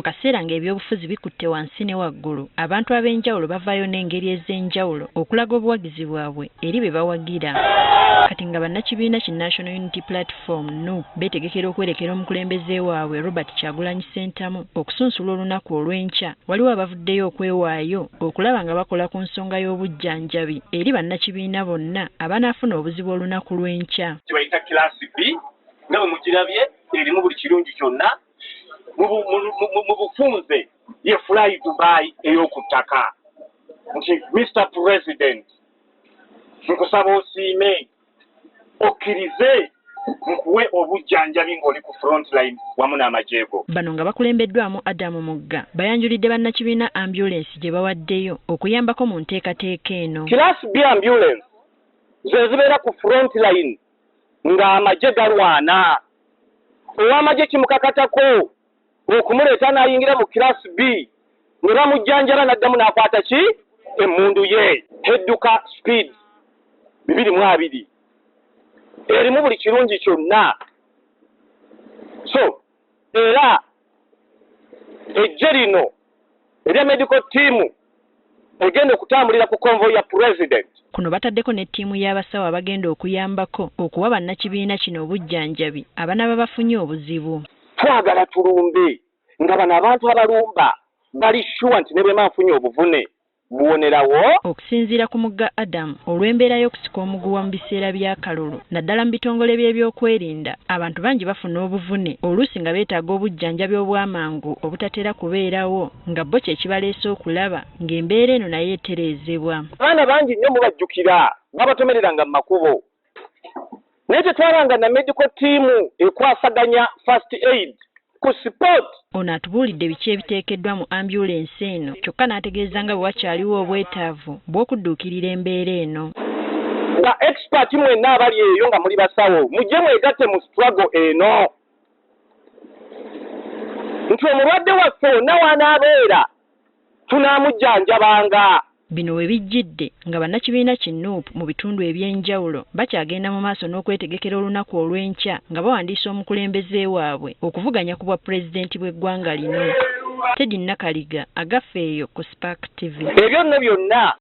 mu kaseera ng'ebyobufuzi bikutte wansi ne waggulu abantu ab'enjawulo bavaayo n'engeri ez'enjawulo okulaga obuwagizi bwabwe eri be bawagira. Kati nga bannakibiina ki National Unity Platform NUP beetegekera okwerekera omukulembeze waabwe Robert Kyagulanyi Ssentamu okusunsula olunaku olw'enkya, waliwo abavuddeyo okwewaayo okulaba nga bakola ku nsonga y'obujjanjabi eri bannakibiina bonna abanaafuna obuzibu olunaku lw'enkya. Kibayita Class B nga bwe mugirabye erimu buli kirungi kyonna mu bufunze ye Fly Dubai ey'oku ttaka. Nti Mr. President, nkusaba osiime okkirize nkuwe obujjanjabi ng'oli ku front line wamu n'amajeego. Bano nga bakulembeddwamu Adamu Mugga bayanjulidde bannakibiina ambulance gye bawaddeyo okuyambako mu nteekateeka eno. Class B ambulance ze zibeera ku front line ng'amagye galwana. Ow'amagye kimukakatako okumuleeta n'ayingira mu Class B ne bamujjanjaba n'addamu n'akwata ki emmundu ye. Hedduka speed 220 erimu buli kirungi kyonna. So era ejje lino erya medical team egenda okutambulira ku convoy ya president. Kuno bataddeko ne ttiimu y'abasawo abagenda okuyambako okuwa bannakibiina kino obujjanjabi abanaaba bafunye obuzibu. Twagala tulumbe nga bano abantu abalumba bali sure nti ne bwe manfunye obuvune buwonerawo. Okusinziira ku Mugga Adam, olw'embeera y'okusika omuguwa mu biseera by'akalulu naddala mu bitongole by'ebyokwerinda, abantu bangi bafuna obuvune oluusi nga beetaaga obujjanjabi obw'amangu obutatera kubeerawo nga bo kye kibaleese okulaba ng'embeera eno naye etereezebwa. Abaana bangi nnyo mubajjukira babatomereranga mu makubo, naye tetwalanga na medical team ekwasaganya first aid ku support. Ono atubuulidde biki ebiteekeddwa mu ambulance eno kyokka n'ategeeza nga bwe wakyaliwo obwetaavu bw'okudduukirira embeera eno. Nga expert mwenna abali eyo nga muli basawo mujje mwegatte mu struggle eno nti omulwadde waffe wonna w'anaabeera tunaamujjanjabanga. Bino we bijjidde nga bannakibiina ki NUP mu bitundu eby'enjawulo bakyagenda mu maaso n'okwetegekera olunaku olw'enkya nga bawandiisa omukulembeze waabwe okuvuganya ku bwa pulezidenti bw'eggwanga lino. Teddy Nakaliga, Agafeeyo ku Spark TV. Ebyo nno byonna